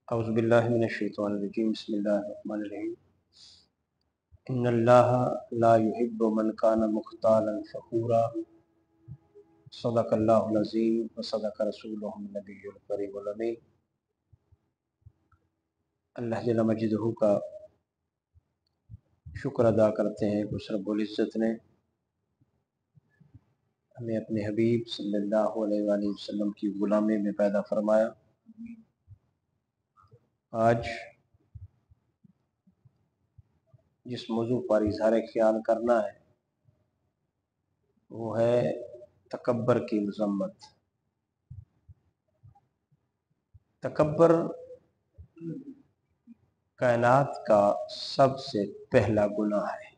अऊज़ु बिल्लाहि मिनश्शैतानिर्रजीम बिस्मिल्लाहिर्रहमानिर्रहीम इन्नल्लाहा ला युहिब्बु मन कान मुख्तालन फ़खूरा सदक़ल्लाहुल अज़ीम व सदक़ रसूलुहुन नबियुल करीमुल अमीन। अल्लाह जल्ल मजदहू का शुक्र अदा करते हैं कि उस रब्बुल इज़्ज़त ने हमें अपने हबीब सल्लल्लाहु अलैहि वसल्लम की गुलामी में पैदा फरमाया। आज जिस मौजू पर इज़हार ख्याल करना है वो है तकब्बर की मज़म्मत। तकब्बर कायनात का सबसे पहला गुनाह है।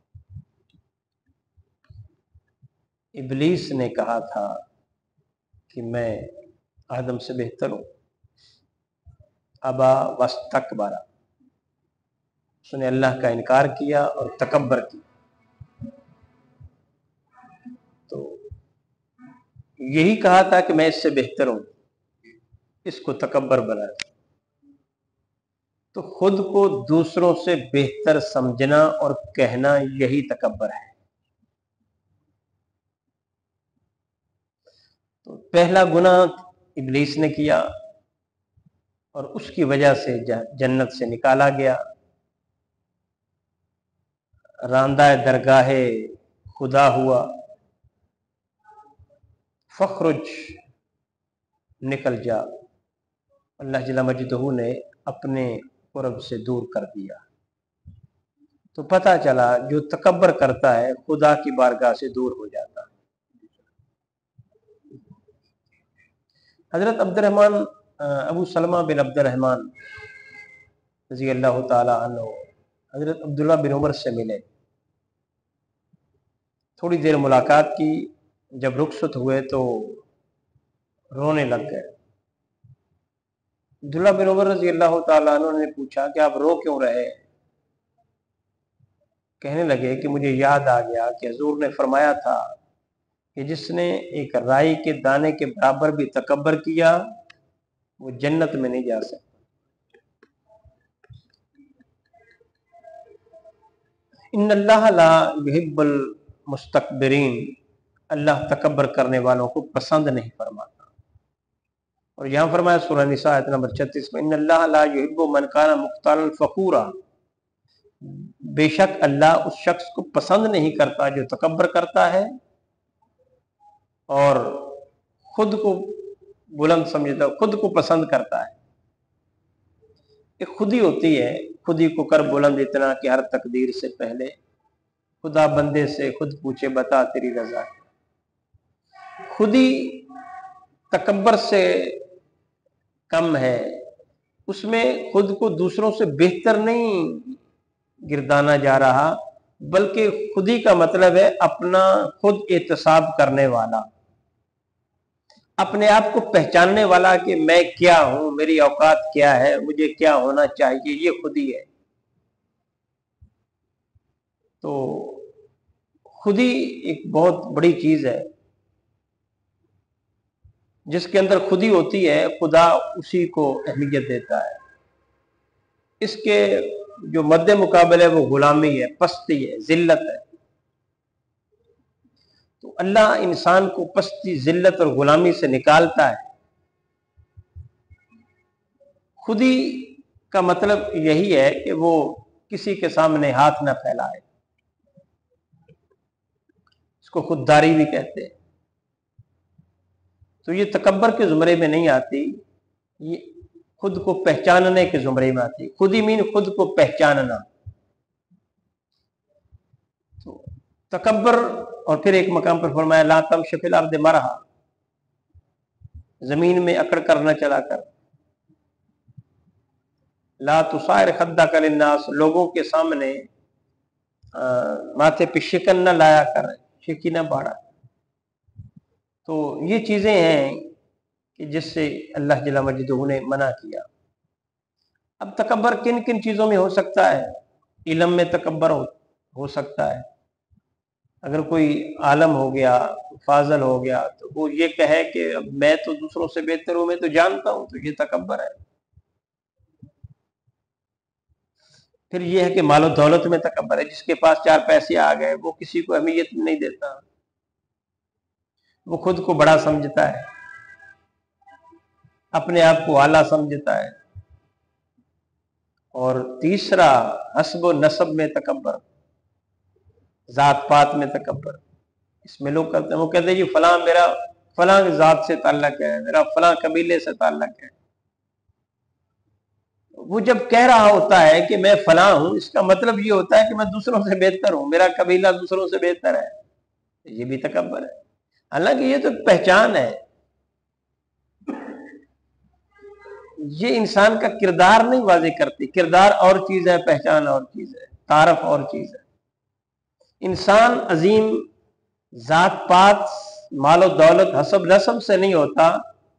इब्लीस ने कहा था कि मैं आदम से बेहतर हूँ, अबा वस्तकबरा, उसने अल्लाह का इनकार किया और तकब्बर की। तो यही कहा था कि मैं इससे बेहतर हूँ, इसको तकब्बर बनाया। तो खुद को दूसरों से बेहतर समझना और कहना यही तकब्बर है। तो पहला गुनाह इब्लीस ने किया और उसकी वजह से जन्नत से निकाला गया। रांदा दरगाहे खुदा हुआ, फखरुज निकल जा, अल्लाह जल्ल मजदहू ने अपने कुर्ब से दूर कर दिया। तो पता चला जो तकब्बर करता है खुदा की बारगाह से दूर हो जाता है। हजरत अब्दुर्रहमान अबू सलमा बिन अब्दुर्रहमान रज़ी अल्लाह ताला अन्हु हजरत अब्दुल्ला बिन उमर से मिले, थोड़ी देर मुलाकात की। जब रुखसत हुए तो रोने लग गए। अब्दुल्ला बिन उमर रज़ी अल्लाह ताला अन्हु ने पूछा कि आप रो क्यों रहे? कहने लगे कि मुझे याद आ गया कि हुजूर ने फरमाया था कि जिसने एक राई के दाने के बराबर भी तकब्बर किया वो जन्नत में नहीं जा सकता। इन्नल्लाह ला युहिब्बुल मुस्तकबिरीन, अल्लाह तकब्बर करने वालों को पसंद नहीं फरमाता। और यहाँ फरमाया सूरह निसा आयत नंबर 36 में, इन्नल्लाह ला युहिब्बु मन काना मुख्तालन फ़खूरा, बेशक अल्लाह उस शख्स को पसंद नहीं करता जो तकब्बर करता है और खुद को बुलंद समझता, खुद को पसंद करता है। एक खुदी होती है, खुदी को कर बुलंद इतना कि हर तकदीर से पहले खुदा बंदे से खुद पूछे बता तेरी रजा। खुदी तकब्बर से कम है, उसमें खुद को दूसरों से बेहतर नहीं गिरदाना जा रहा, बल्कि खुदी का मतलब है अपना खुद एहतसाब करने वाला, अपने आप को पहचानने वाला कि मैं क्या हूं, मेरी औकात क्या है, मुझे क्या होना चाहिए, ये खुदी है। तो खुदी एक बहुत बड़ी चीज है। जिसके अंदर खुदी होती है खुदा उसी को अहमियत देता है। इसके जो मद्दे मुकाबले वो गुलामी है, पस्ती है, जिल्लत है। तो अल्लाह इंसान को पस्ती, जिल्लत और गुलामी से निकालता है। खुदी का मतलब यही है कि वो किसी के सामने हाथ न फैलाए, इसको खुददारी भी कहते हैं। तो ये तकब्बर के जुमरे में नहीं आती, ये खुद को पहचानने के जुमरे में आती। खुदी मीन खुद को पहचानना। तो तकब्बर, और फिर एक मकाम पर फरमाया ला तमशी फिल अर्द मरहा, जमीन में अकड़ कर न चला कर। ला तुसाइर खद्दक लिन्नास, लोगों के सामने माथे पे शिकन न लाया कर, शिकी न बाढ़ा। तो ये चीजें हैं कि जिससे अल्लाह जल्ल मजदहू ने मना किया। अब तकब्बर किन किन चीजों में हो सकता है? इल्म में तकब्बर हो सकता है। अगर कोई आलम हो गया, फाजल हो गया, तो वो ये कहे कि मैं तो दूसरों से बेहतर हूं, मैं तो जानता हूं, तो ये तकब्बर है। फिर ये है कि मालो दौलत में तकब्बर है, जिसके पास 4 पैसे आ गए वो किसी को अहमियत नहीं देता, वो खुद को बड़ा समझता है, अपने आप को आला समझता है। और तीसरा हस्ब व नसब में तकब्बर, जात पात में तकब्बर। इसमें लोग करते हैं, वो कहते हैं जी फलां मेरा फलां जात से ताल्लुक है, मेरा फलां कबीले से ताल्लुक है। वो जब कह रहा होता है कि मैं फलां हूं, इसका मतलब ये होता है कि मैं दूसरों से बेहतर हूं, मेरा कबीला दूसरों से बेहतर है, ये भी तकब्बर है। हालांकि ये तो पहचान है, ये इंसान का किरदार नहीं वाजे करती। किरदार और चीज है, पहचान और चीज है, तारफ और चीज है। इंसान अजीम जात पात मालो दौलत हसब नसब से नहीं होता,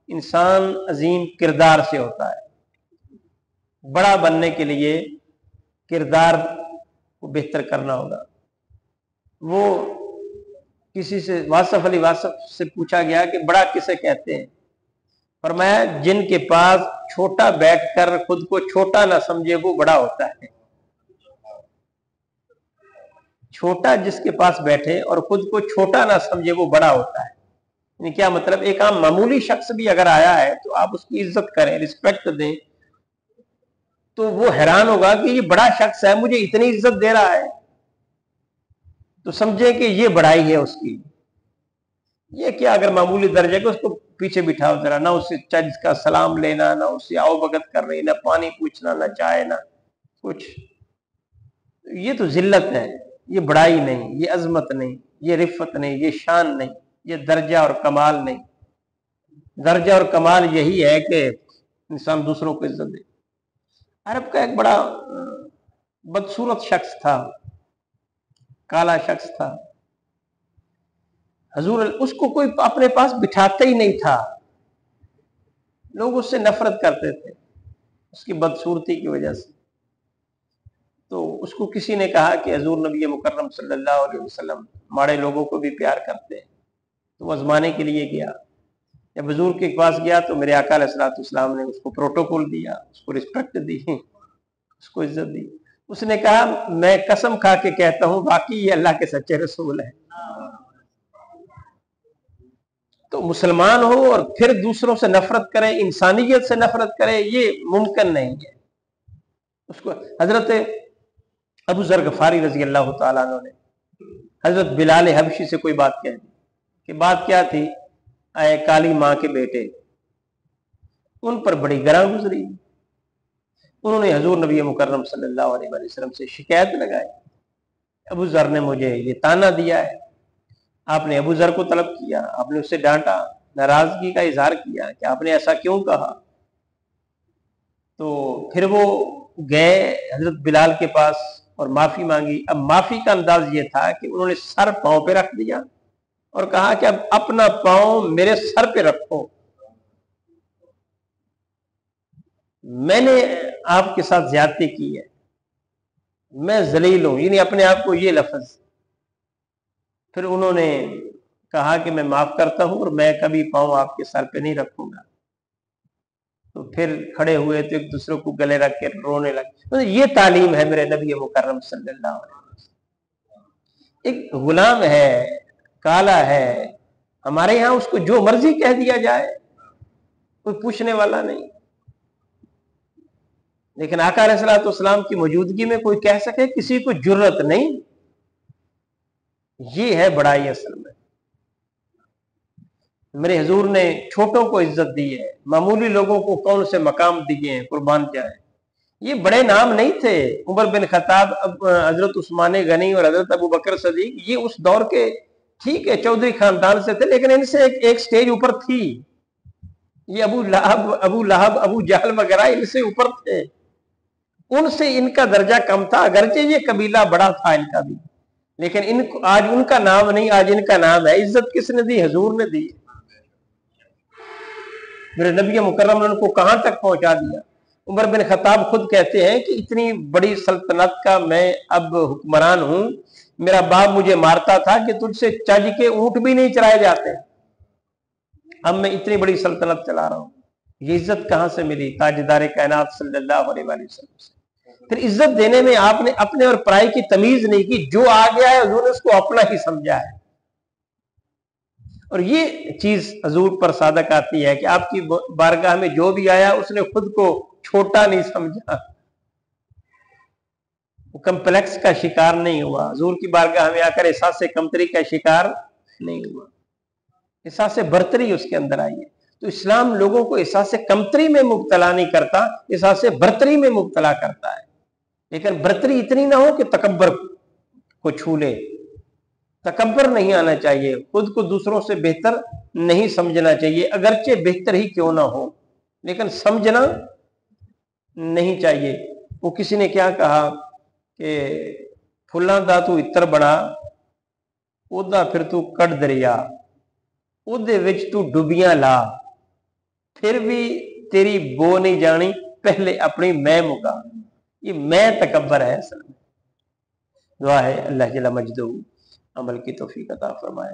इंसान अजीम किरदार से होता है। बड़ा बनने के लिए किरदार को बेहतर करना होगा। वो किसी से वासफ अली वासफ से पूछा गया कि बड़ा किसे कहते हैं, फरमाया जिनके पास छोटा बैठकर खुद को छोटा ना समझे वो बड़ा होता है। छोटा जिसके पास बैठे और खुद को छोटा ना समझे वो बड़ा होता है। यानी क्या मतलब, एक आम मामूली शख्स भी अगर आया है तो आप उसकी इज्जत करें, रिस्पेक्ट दें, तो वो हैरान होगा कि ये बड़ा शख्स है, मुझे इतनी इज्जत दे रहा है, तो समझे कि ये बड़ाई है उसकी। ये क्या अगर मामूली दर्जे को उसको पीछे बिठाओ जरा, ना उससे चज का सलाम लेना, ना उससे आओ भगत कर रही, ना पानी पूछना, ना चाय, ना कुछ, ये तो जिल्लत है, ये बड़ाई नहीं, ये अजमत नहीं, ये रिफत नहीं, ये शान नहीं, ये दर्जा और कमाल नहीं। दर्जा और कमाल यही है कि इंसान दूसरों को इज्जत दे। अरब का एक बड़ा बदसूरत शख्स था, काला शख्स था, हजूर उसको कोई अपने पास बिठाता ही नहीं था, लोग उससे नफरत करते थे उसकी बदसूरती की वजह से। तो उसको किसी ने कहा कि हजूर नबी मुकर्रम सल्लल्लाहु अलैहि वसल्लम माड़े लोगों को भी प्यार करते हैं, तो वो आजमाने के लिए गया। जब हजूर के पास गया तो मेरे आका अलैहिस्सलाम ने उसको प्रोटोकॉल दिया, उसको रिस्पेक्ट दी, उसको इज्जत दी। उसने कहा मैं कसम खा के कहता हूं बाकी ये अल्लाह के सच्चे रसूल है। तो मुसलमान हो और फिर दूसरों से नफरत करे, इंसानियत से नफरत करे, ये मुमकिन नहीं है। उसको हजरत अबू जर गफारी रजी अल्लाह तआला अन्हु ने हजरत बिलाल हबशी से कोई बात कह दी कि बात क्या थी, आए काली माँ के बेटे, उन पर बड़ी गरा गुजरी। उन्होंने हजूर नबी मुकर्रम सल्लल्लाहु अलैहि वसल्लम से शिकायत लगाई, अबू जर ने मुझे ये ताना दिया है। आपने अबू जर को तलब किया, आपने उससे डांटा, नाराजगी का इजहार किया कि आपने ऐसा क्यों कहा। तो फिर वो गए हजरत बिलाल के पास और माफी मांगी। अब माफी का अंदाज ये था कि उन्होंने सर पांव पे रख दिया और कहा कि अब अपना पांव मेरे सर पे रखो, मैंने आपके साथ ज्यादती की है, मैं जलील हूं, यानी अपने आप को ये लफ्ज। फिर उन्होंने कहा कि मैं माफ करता हूं और मैं कभी पांव आपके सर पे नहीं रखूंगा। तो फिर खड़े हुए तो एक दूसरे को गले रख के रोने लगे। तो ये तालीम है मेरे नबी मुकर्रम सल्लल्लाहु अलैहि वसल्लम। एक गुलाम है, काला है, हमारे यहां उसको जो मर्जी कह दिया जाए, कोई पूछने वाला नहीं। लेकिन आका अलैहिस्सलाम की मौजूदगी में कोई कह सके, किसी को जुर्रत नहीं। ये है बड़ाई असल में। मेरे हजूर ने छोटों को इज्जत दी है, मामूली लोगों को कौन से मकाम दिए हैं, कुर्बान जाए। ये बड़े नाम नहीं थे, उमर बिन खत्ताब, हजरत उस्मान गनी और हजरत अबू बकर सदीक, ये उस दौर के ठीक है चौधरी खानदान से थे, लेकिन इनसे एक स्टेज ऊपर थी। ये अबू लहब अबू जहल वगैरह इनसे ऊपर थे, उनसे इनका दर्जा कम था, अगरचे ये कबीला बड़ा था इनका भी, लेकिन इनको आज उनका नाम नहीं, आज इनका नाम है। इज्जत किसने दी? हजूर ने दी। मेरे नबी मुकर्रम ने उनको कहां तक पहुंचा दिया। उमर बिन खत्ताब खुद कहते हैं कि इतनी बड़ी सल्तनत का मैं अब हुक्मरान हूं, मेरा बाप मुझे मारता था कि तुझसे चज के ऊंट भी नहीं चराए जाते, अब मैं इतनी बड़ी सल्तनत चला रहा हूं। ये इज्जत कहां से मिली? ताजदार कायनात सल्लल्लाहु अलैहि वसल्लम से। پھر عزت دینے میں آپ نے اپنے اور پرائے کی تمیز نہیں کی، جو آ گیا ہے حضور نے اس کو اپنا ہی سمجھا ہے۔ اور یہ چیز حضور پر صادق آتی ہے کہ آپ کی بارگاہ میں جو بھی آیا اس نے خود کو چھوٹا نہیں سمجھا، وہ کمپلیکس کا شکار نہیں ہوا، حضور کی بارگاہ میں آ کر احساس کمتری کا شکار نہیں ہوا، احساس برتری اس کے اندر آئی ہے۔ تو اسلام لوگوں کو احساس کمتری میں مبتلا نہیں کرتا، احساس برتری میں مبتلا کرتا ہے، لیکن برتری اتنی نہ ہو کہ تکبر کو چھو لے۔ تکبر نہیں آنا چاہیے، خود کو دوسروں سے بہتر نہیں سمجھنا چاہیے، اگرچہ بہتر ہی کیوں نہ ہو، لیکن سمجھنا نہیں چاہیے۔ وہ کسی نے کیا کہا کہ پھلاں دا تو اتر بڑا، اودا پھر تو کٹ دریا، اودے وچ تو ڈبیاں لا، پھر بھی تیری بو نہیں جانی، پہلے اپنی میں مکا۔ یہ میں تکبر ہے اصل میں۔ دعا ہے اللہ جل مجدہ عمل کی توفیق عطا فرمائے۔